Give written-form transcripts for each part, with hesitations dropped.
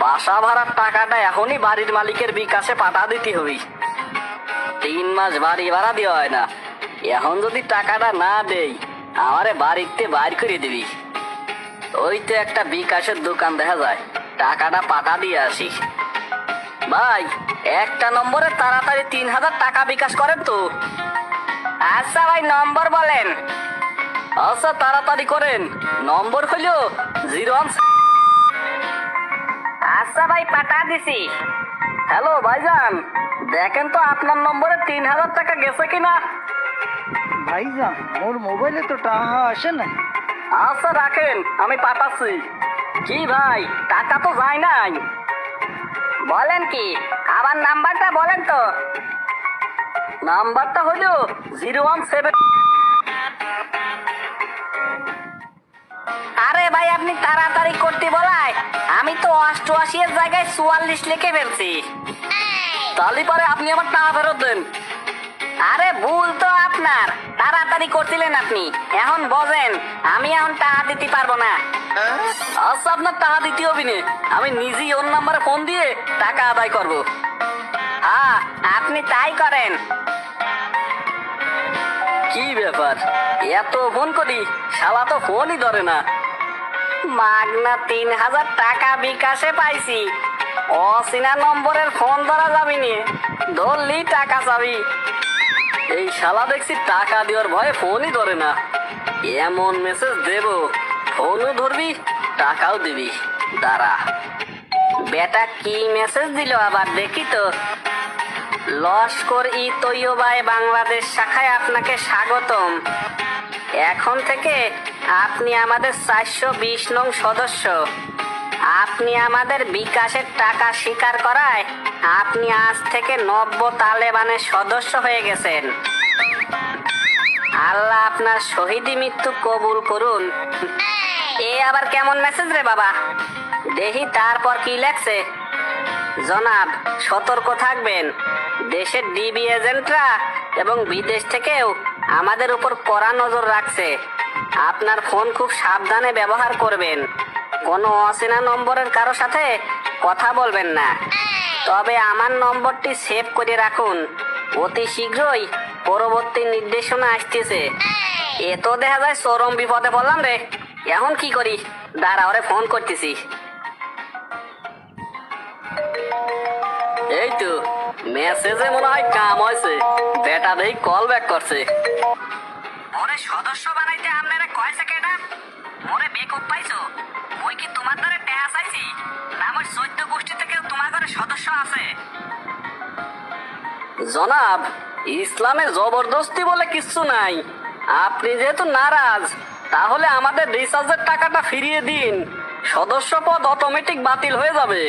বাসা ভাড়ার টাকাটা এখনই বাড়ির মালিকের বিকাশে পাঠা দিতে হবে। 3 মাস বাড়ি ভাড়া দেওয়া হয় না, এখন যদি টাকাটা না দেই আমারে বাড়িতে বাইর করে দিবি। ওই তো একটা বিকাশের দোকান দেখা যায়, টাকাটা পাঠা দিয়ে আসি। ভাই, একটা নম্বরে তাড়াতাড়ি 3000 টাকা বিকাশ করেন তো। আচ্ছা ভাই, নম্বর বলেন। আচ্ছা তাড়াতাড়ি করেন, নম্বর হলো 01। আচ্ছা ভাই, পাঠা দিছি। হ্যালো ভাইজান, দেখেন তো আপনার নম্বরে 3000 টাকা গেছে কিনা। ভাইজান, মোর মোবাইলে তো টাকা আসে না। আচ্ছা রাখেন, আমি পাঠাচ্ছি। কি ভাই, টাকা তো যায় নাই। বলেন কি, আবার নাম্বারটা বলেন তো। নাম্বারটা হলো 017। আরে ভাই, আপনি তাড়াতাড়ি করতে বলায় আমি তো 88 এর জায়গায় 44 লিখে ফেলছি। তাহলে পরে আপনি আমার টাকা ফেরত দেন। আরে ভুল তো আপনার, তাড়াতাড়ি করছিলেন আপনি, এখন বোঝেন আমি এখন টাকা দিতে পারবো না। আচ্ছা, আপনার টাকা দিতে হবে না, আমি নিজেই ওর নাম্বারে ফোন দিয়ে টাকা আদায় করব। হ্যাঁ, আপনি তাই করেন। কি ব্যাপার, এত ফোন করি, শালা তো ফোনই ধরে না। মাগনা 3000 টাকা বিকাশে পাইছি, অচেনা নম্বরের ফোন ধরা যাবি নি, ধরলি টাকা চাবি। এই শালা দেখছি টাকা দেওয়ার ভয়ে ফোনই ধরে না। এমন মেসেজ দেব, ফোনও ধরবি টাকাও দিবি। দাঁড়া, বেটা কি মেসেজ দিল আবার দেখি তো। লস্কর ই তৈয়বায় বাংলাদেশ শাখায় আপনাকে স্বাগতম। এখন থেকে আপনি আমাদের 420 নং সদস্য। আপনি আমাদের বিকাশের টাকা স্বীকার করায় আপনি আজ থেকে নব্য তালেবানের সদস্য হয়ে গেছেন। আল্লাহ আপনার শহীদি মৃত্যু কবুল করুন। এ আবার কেমন মেসেজ রে বাবা, দেখি তারপর কি লেখছে। জনাব, সতর্ক থাকবেন, দেশের ডিবি এজেন্টরা এবং বিদেশ থেকেও আমাদের উপর কড়া নজর রাখছে। আপনার ফোন খুব সাবধানে ব্যবহার করবেন, কোনো অচেনা নম্বরের কারো সাথে কথা বলবেন না। তবে আমার নম্বরটি সেভ করে রাখুন, অতি শীঘ্রই পরবর্তী নির্দেশনা আসতেছে। এ তো দেখা যায় চরম বিপদে পড়লাম রে, এখন কি করি, দাঁড়া ওরে ফোন করতেছি। এই তো মেসেজে মনে হয় কাম হয়েছে, বেটা দেই কল ব্যাক করছে। ওরে সদস্য বানাইতে আপনারা কয় সেকেন্ড? মোরে বেকুব পাইছো? ওই কি তোমার ধরে টেহা চাইছি না আমার 14 গোষ্ঠী থেকে তোমার ঘরে সদস্য আছে? জনাব, ইসলামে জবরদস্তি বলে কিছু নাই। আপনি যেহেতু নারাজ, তাহলে আমাদের রিচার্জের টাকাটা ফিরিয়ে দিন, সদস্য পদ অটোমেটিক বাতিল হয়ে যাবে।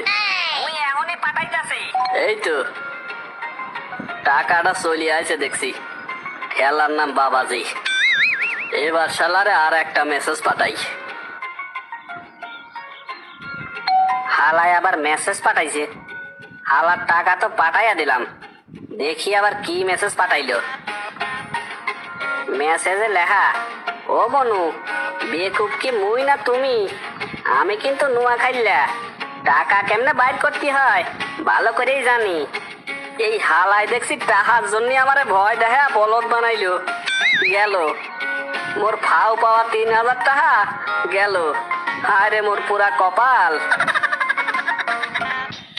ওই এখনই পাঠাইতাছি। এই তো টাকাটা চলে আসে দেখছি। খেলার নাম বাবাজি। এবার শালারে আর একটা মেসেজ পাঠাই। হালায় আবার মেসেজ পাঠাইছে। হালার টাকা তো পাঠাইয়া দিলাম, দেখি আবার কি মেসেজ পাঠাইলো। মেসেজে লেখা, ও বনু, বেকুব কি মুই না তুমি? আমি কিন্তু নুয়া খাইলা, টাকা কেমনে বাইর করতে হয় ভালো করেই জানি। এই হালায় দেখছি টাকার জন্য আমারে ভয় দেখা বলদ বানাইলো। গেল মোর ফাও পাওয়া 3000 টাকা গেল। আরে মোর পুরা কপাল।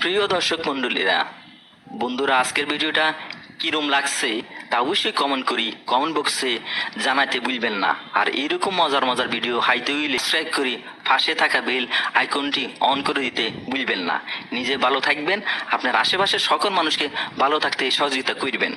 প্রিয় দর্শক মন্ডলীরা, বন্ধুরা, আজকের ভিডিওটা কিরম লাগছে তা অবশ্যই কমেন্ট বক্সে জানাতে ভুলবেন না। আর এইরকম মজার মজার ভিডিও হাইতে হইলে সাবস্ক্রাইব করে পাশে থাকা বেল আইকনটি অন করে দিতে ভুলবেন না। নিজে ভালো থাকবেন, আপনার আশেপাশের সকল মানুষকে ভালো থাকতে সহযোগিতা করবেন।